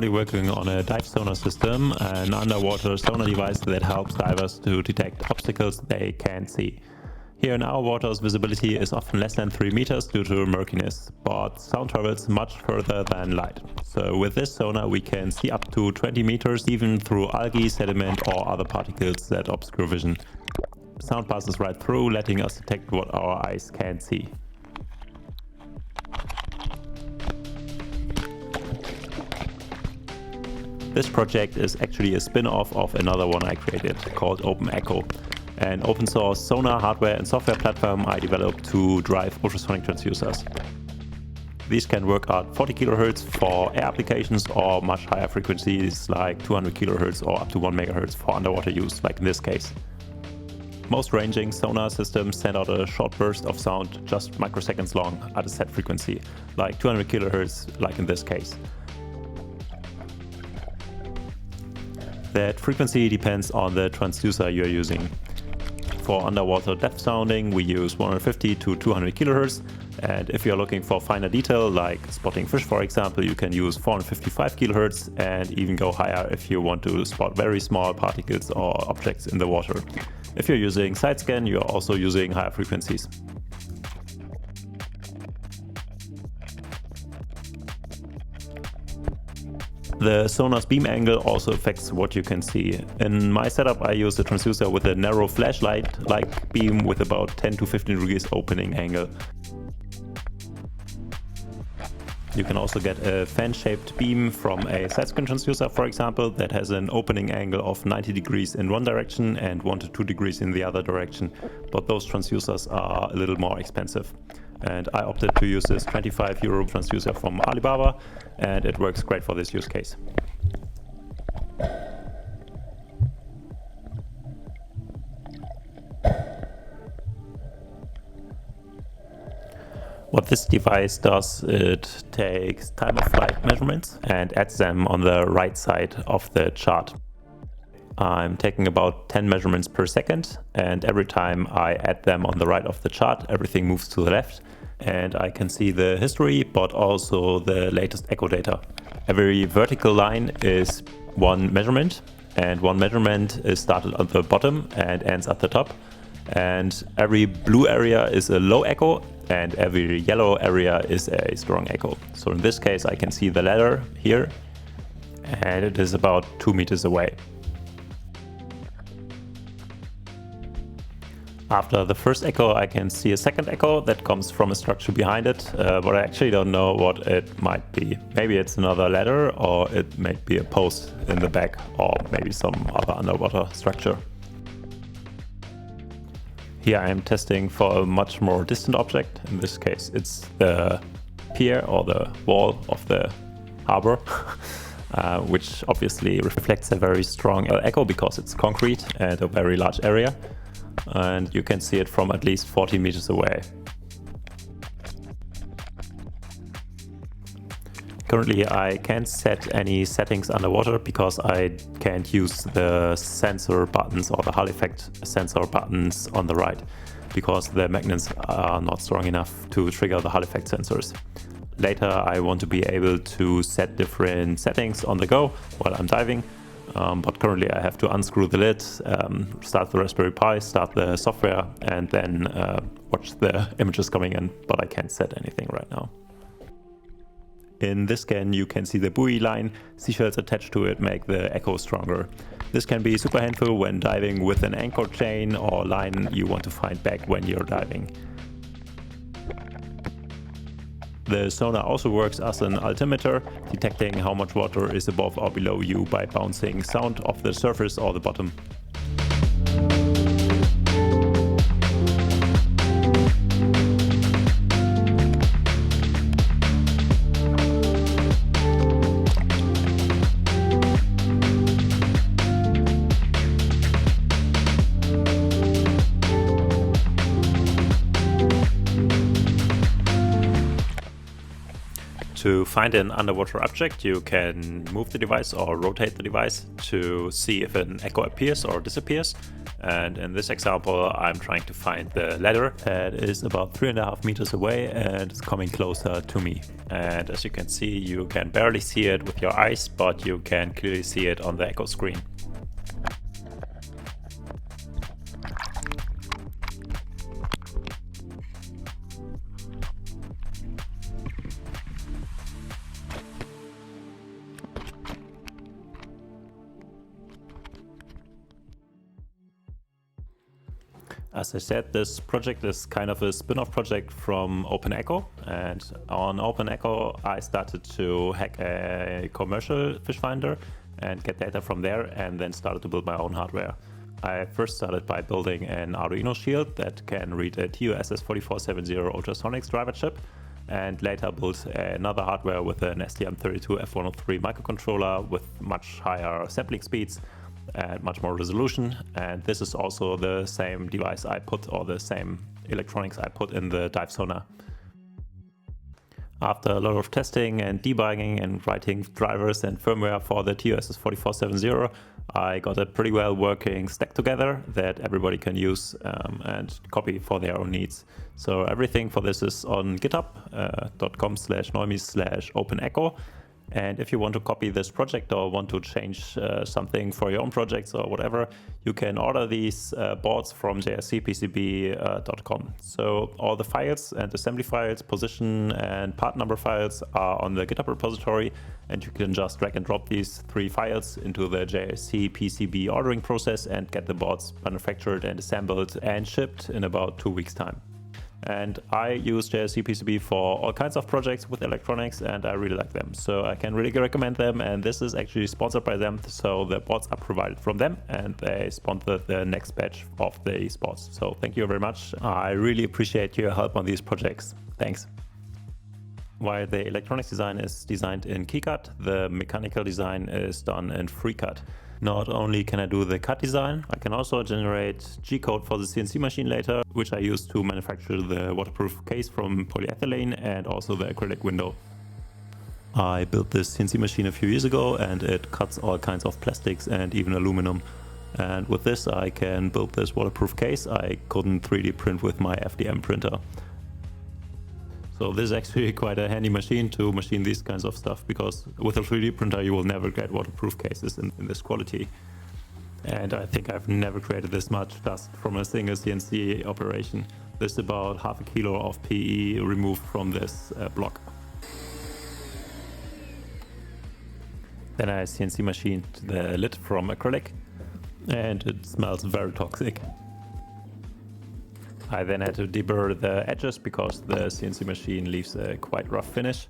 currently working on a dive sonar system, an underwater sonar device that helps divers to detect obstacles they can't see. Here in our waters, visibility is often less than 3 meters due to murkiness, but sound travels much further than light. So with this sonar we can see up to 20 meters, even through algae, sediment or other particles that obscure vision. Sound passes right through, letting us detect what our eyes can't see. This project is actually a spin-off of another one I created called OpenEcho, an open source sonar hardware and software platform I developed to drive ultrasonic transducers. These can work at 40 kHz for air applications or much higher frequencies like 200 kHz or up to 1 MHz for underwater use, like in this case. Most ranging sonar systems send out a short burst of sound just microseconds long at a set frequency, like 200 kHz, like in this case. That frequency depends on the transducer you're using. For underwater depth sounding, we use 150 to 200 kHz, and if you're looking for finer detail, like spotting fish for example, you can use 455 kHz and even go higher if you want to spot very small particles or objects in the water. If you're using side scan, you're also using higher frequencies. The sonar's beam angle also affects what you can see. In my setup I use a transducer with a narrow flashlight-like beam with about 10 to 15 degrees opening angle. You can also get a fan-shaped beam from a side-scan transducer, for example, that has an opening angle of 90 degrees in one direction and 1 to 2 degrees in the other direction, but those transducers are a little more expensive. And I opted to use this €25 transducer from Alibaba, and it works great for this use case. What this device does, it takes time of flight measurements and adds them on the right side of the chart. I'm taking about 10 measurements per second, and every time I add them on the right of the chart, everything moves to the left, and I can see the history but also the latest echo data. Every vertical line is one measurement, and one measurement is started at the bottom and ends at the top. And every blue area is a low echo and every yellow area is a strong echo. So in this case I can see the ladder here, and it is about 2 meters away. After the first echo I can see a second echo that comes from a structure behind it, but I actually don't know what it might be. Maybe it's another ladder, or it might be a post in the back, or maybe some other underwater structure. Here I am testing for a much more distant object. In this case it's the pier or the wall of the harbor, which obviously reflects a very strong echo because it's concrete and a very large area. And you can see it from at least 40 meters away. Currently I can't set any settings underwater because I can't use the sensor buttons or the Hall effect sensor buttons on the right, because the magnets are not strong enough to trigger the Hall effect sensors. Later I want to be able to set different settings on the go while I'm diving. But currently I have to unscrew the lid, start the Raspberry Pi, start the software, and then watch the images coming in, but I can't set anything right now. In this scan you can see the buoy line. Seashells attached to it make the echo stronger. This can be super handful when diving with an anchor chain or line you want to find back when you're diving. The sonar also works as an altimeter, detecting how much water is above or below you by bouncing sound off the surface or the bottom. To find an underwater object, you can move the device or rotate the device to see if an echo appears or disappears. And in this example, I'm trying to find the ladder that is about 3.5 meters away and is coming closer to me. And as you can see, you can barely see it with your eyes, but you can clearly see it on the echo screen. As I said, this project is kind of a spin-off project from OpenEcho, and on OpenEcho I started to hack a commercial fish finder and get data from there, and then started to build my own hardware. I first started by building an Arduino shield that can read a TUSS4470 ultrasonics driver chip, and later built another hardware with an STM32F103 microcontroller with much higher sampling speeds and much more resolution. And this is also the same device I put, or the same electronics I put in the dive sonar. After a lot of testing and debugging and writing drivers and firmware for the TUSS4470, I got a pretty well working stack together that everybody can use and copy for their own needs. So everything for this is on github.com/neumi/OpenEcho. And if you want to copy this project or want to change something for your own projects or whatever, you can order these boards from jscpcb.com. So all the files and assembly files, position and part number files are on the GitHub repository, and you can just drag and drop these 3 files into the JSC-PCB ordering process and get the boards manufactured and assembled and shipped in about 2 weeks' time. And I use JSC-PCB for all kinds of projects with electronics, and I really like them. So I can really recommend them, and this is actually sponsored by them. So the boards are provided from them, and they sponsored the next batch of these boards. So thank you very much. I really appreciate your help on these projects. Thanks. While the electronics design is designed in KiCad, the mechanical design is done in FreeCAD. Not only can I do the CAD design, I can also generate G-code for the CNC machine later, which I use to manufacture the waterproof case from polyethylene and also the acrylic window. I built this CNC machine a few years ago, and it cuts all kinds of plastics and even aluminum. And with this I can build this waterproof case I couldn't 3D print with my FDM printer. So this is actually quite a handy machine to machine these kinds of stuff, because with a 3D printer you will never get waterproof cases in this quality. And I think I've never created this much dust from a single CNC operation. This is about half a kilo of PE removed from this block. Then I CNC machined the lid from acrylic, and it smells very toxic. I then had to deburr the edges because the CNC machine leaves a quite rough finish.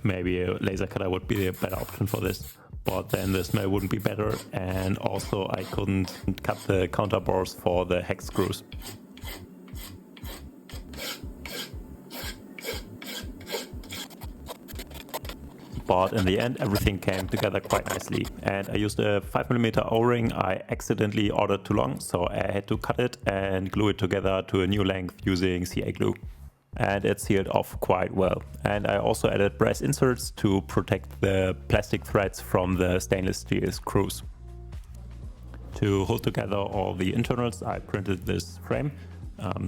Maybe a laser cutter would be a better option for this, but then the smell wouldn't be better, and also I couldn't cut the counter bores for the hex screws. But in the end everything came together quite nicely, and I used a 5mm O-ring I accidentally ordered too long, so I had to cut it and glue it together to a new length using CA glue. And it sealed off quite well. And I also added brass inserts to protect the plastic threads from the stainless steel screws. To hold together all the internals, I printed this frame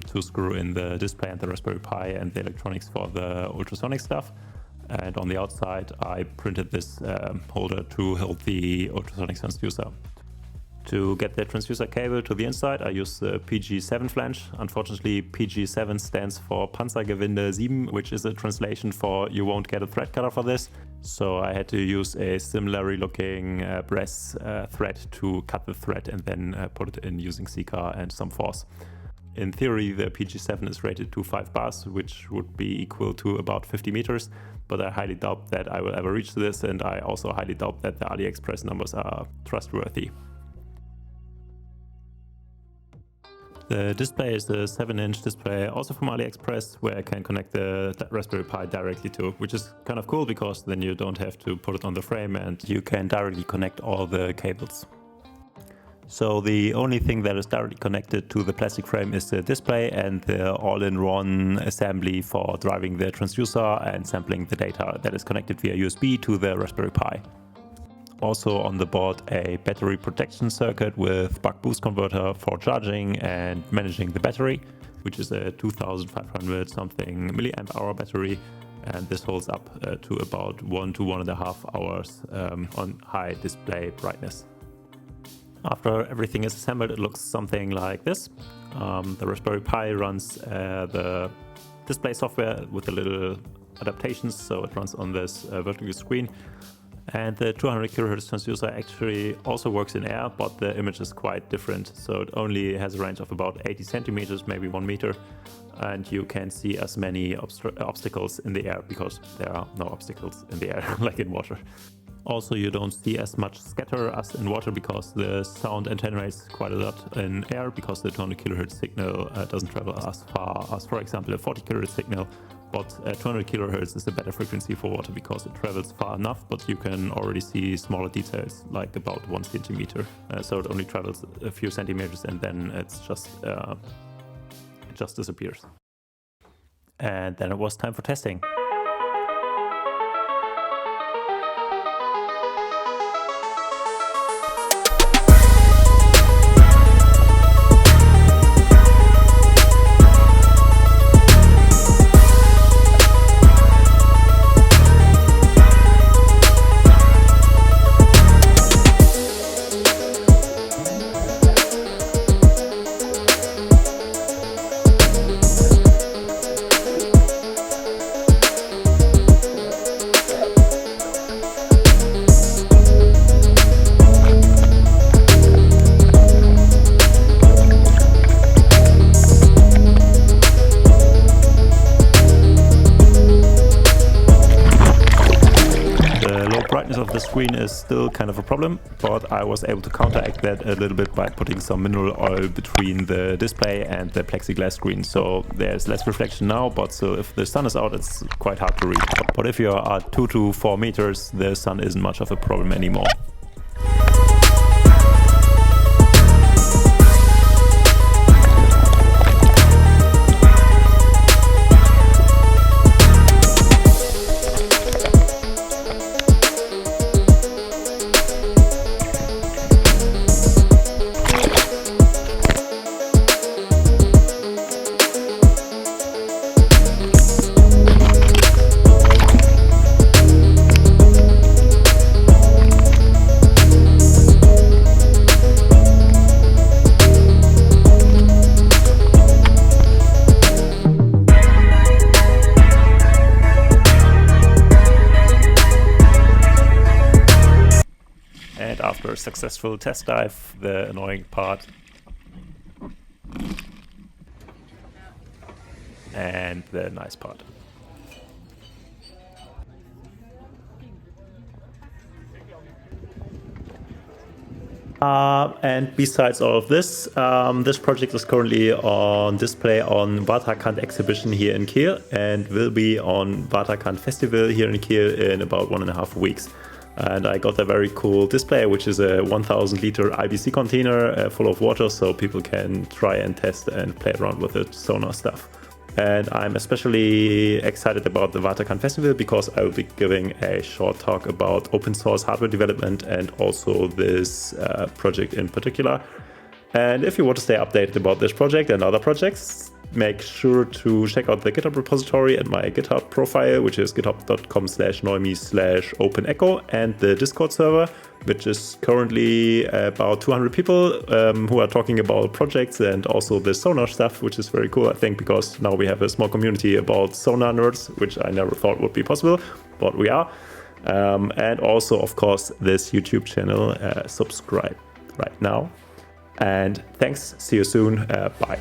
to screw in the display and the Raspberry Pi and the electronics for the ultrasonic stuff. And on the outside I printed this holder to hold the ultrasonic transducer. To get the transducer cable to the inside I used the PG7 flange. Unfortunately PG7 stands for Panzergewinde 7, which is a translation for you won't get a thread cutter for this. So I had to use a similarly looking brass thread to cut the thread and then put it in using Sika and some force. In theory the PG7 is rated to 5 bars, which would be equal to about 50 meters, but I highly doubt that I will ever reach this, and I also highly doubt that the AliExpress numbers are trustworthy. The display is a 7-inch display, also from AliExpress, where I can connect the Raspberry Pi directly to, which is kind of cool because then you don't have to put it on the frame and you can directly connect all the cables. So the only thing that is directly connected to the plastic frame is the display and the all-in-one assembly for driving the transducer and sampling the data that is connected via USB to the Raspberry Pi. Also on the board a battery protection circuit with buck boost converter for charging and managing the battery, which is a 2500 something milliamp hour battery, and this holds up to about 1 to 1.5 hours on high display brightness. After everything is assembled, it looks something like this. The Raspberry Pi runs the display software with the little adaptations, so it runs on this vertical screen. And the 200 kHz transducer actually also works in air, but the image is quite different. So it only has a range of about 80 centimeters, maybe 1 meter. And you can't see as many obstacles in the air because there are no obstacles in the air like in water. Also, you don't see as much scatter as in water because the sound attenuates quite a lot in air because the 200 kHz signal doesn't travel as far as, for example, a 40 kHz signal. But 200 kHz is a better frequency for water because it travels far enough, but you can already see smaller details, like about 1 centimeter. So it only travels a few centimeters and then it just disappears. And then it was time for testing. Of the screen is still kind of a problem, but I was able to counteract that a little bit by putting some mineral oil between the display and the plexiglass screen. So there's less reflection now, but so if the sun is out, it's quite hard to read. But if you're at 2 to 4 meters, the sun isn't much of a problem anymore. After a successful test dive, the annoying part and the nice part. And besides all of this, this project is currently on display on Waterkant exhibition here in Kiel and will be on Waterkant Festival here in Kiel in about 1.5 weeks. And I got a very cool display, which is a 1000 liter IBC container full of water, so people can try and test and play around with the Sonar stuff. And I'm especially excited about the Waterkant Festival because I will be giving a short talk about open source hardware development and also this project in particular. And if you want to stay updated about this project and other projects, make sure to check out the GitHub repository and my GitHub profile, which is github.com/neumi/OpenEcho, and the Discord server, which is currently about 200 people who are talking about projects and also the Sonar stuff, which is very cool, I think, because now we have a small community about Sonar nerds, which I never thought would be possible, but we are. And also, of course, this YouTube channel. Subscribe right now. And thanks. See you soon. Bye.